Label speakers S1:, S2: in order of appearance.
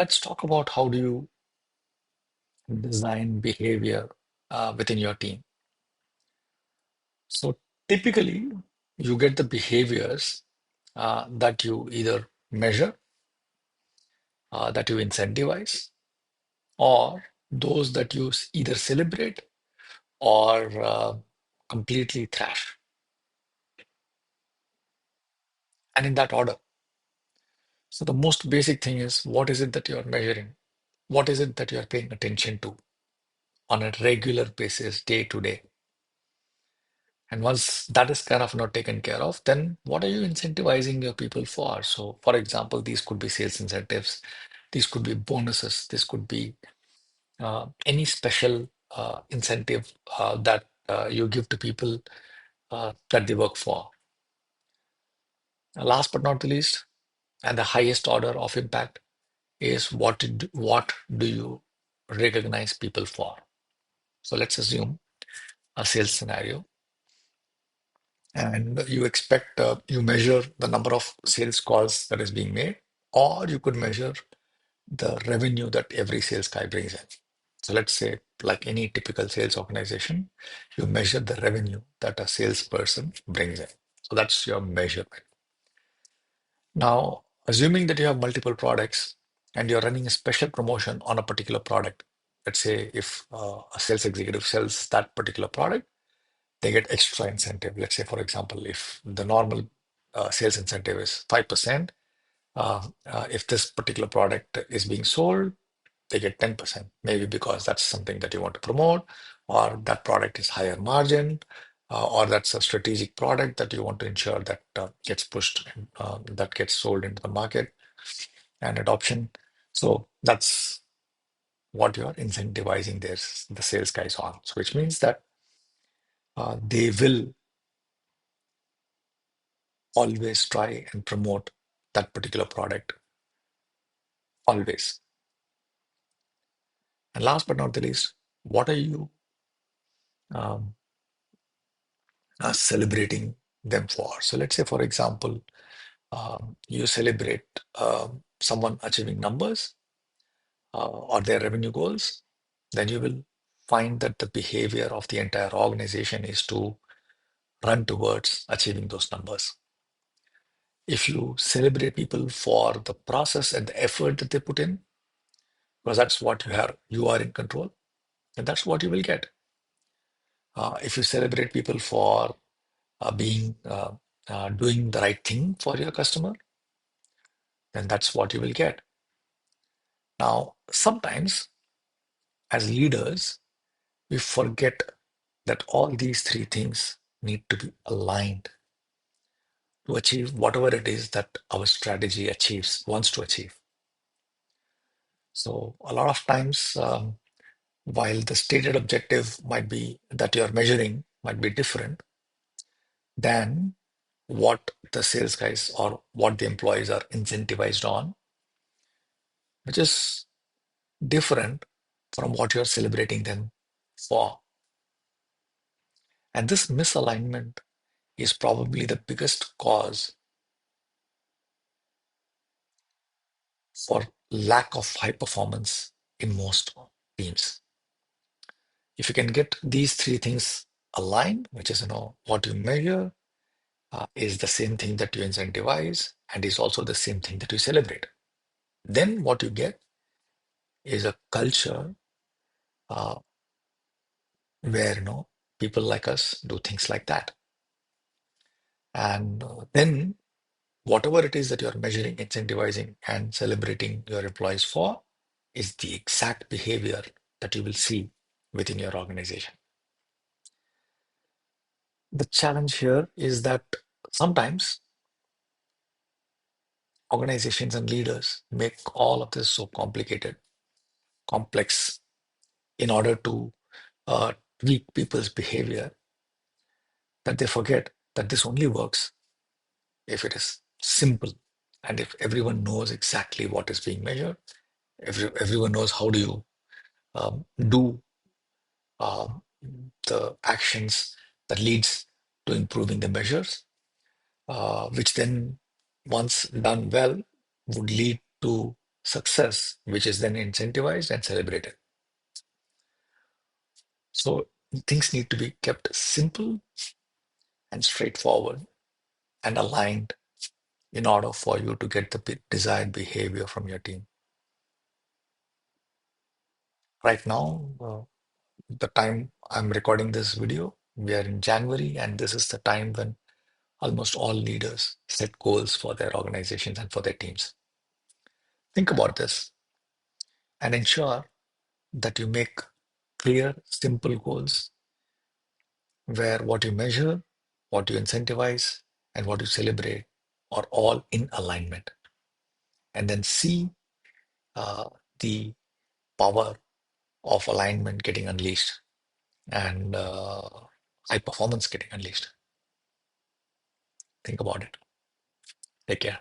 S1: let's talk about how do you design behavior within your team. So typically, you get the behaviors that you either measure, that you incentivize, or those that you either celebrate or completely trash. And in that order. So the most basic thing is what is it that you're measuring? What is it that you're paying attention to on a regular basis, day to day? And once that is kind of not taken care of, then what are you incentivizing your people for? So, for example, these could be sales incentives, these could be bonuses, this could be any special incentive that you give to people that they work for. Last but not the least, and the highest order of impact is what do you recognize people for? So let's assume a sales scenario, and you expect you measure the number of sales calls that is being made, or you could measure the revenue that every sales guy brings in. So let's say, like any typical sales organization, you measure the revenue that a salesperson brings in. So that's your measurement. Now, assuming that you have multiple products and you're running a special promotion on a particular product, let's say if a sales executive sells that particular product, they get extra incentive. Let's say, for example, if the normal sales incentive is 5%, if this particular product is being sold, they get 10%, maybe because that's something that you want to promote, or that product is higher margin, or that's a strategic product that you want to ensure that gets pushed, that gets sold into the market and adoption. So that's what you're incentivizing the sales guys on. So which means that they will always try and promote that particular product, always. And last but not the least, what are you um, celebrating them for? So let's say, for example, you celebrate someone achieving numbers or their revenue goals, then you will find that the behavior of the entire organization is to run towards achieving those numbers. If you celebrate people for the process and the effort that they put in, because that's what you are in control, and that's what you will get. If you celebrate people for being doing the right thing for your customer, then that's what you will get. Now, sometimes as leaders, we forget that all these three things need to be aligned to achieve whatever it is that our strategy wants to achieve. So a lot of times, while the stated objective might be that you're measuring might be different than what the sales guys or what the employees are incentivized on, which is different from what you're celebrating them for. And this misalignment is probably the biggest cause for lack of high performance in most teams. If you can get these three things aligned, which is what you measure is the same thing that you incentivize and is also the same thing that you celebrate, then what you get is a culture uh, where people like us do things like that. And then whatever it is that you're measuring, incentivizing, and celebrating your employees for is the exact behavior that you will see within your organization. The challenge here is that sometimes organizations and leaders make all of this so complicated, complex, in order to tweak people's behavior, that they forget that this only works if it is simple and if everyone knows exactly what is being measured. Everyone knows how do you do um, the actions that leads to improving the measures, which then, once done well, would lead to success, which is then incentivized and celebrated. So things need to be kept simple and straightforward and aligned in order for you to get the desired behavior from your team. Right now, the time I'm recording this video, we are in January, and this is the time when almost all leaders set goals for their organizations and for their teams. Think about this and ensure that you make clear, simple goals where what you measure, what you incentivize, and what you celebrate are all in alignment. And then see uh, the power of alignment getting unleashed and high performance getting unleashed. Think about it. Take care.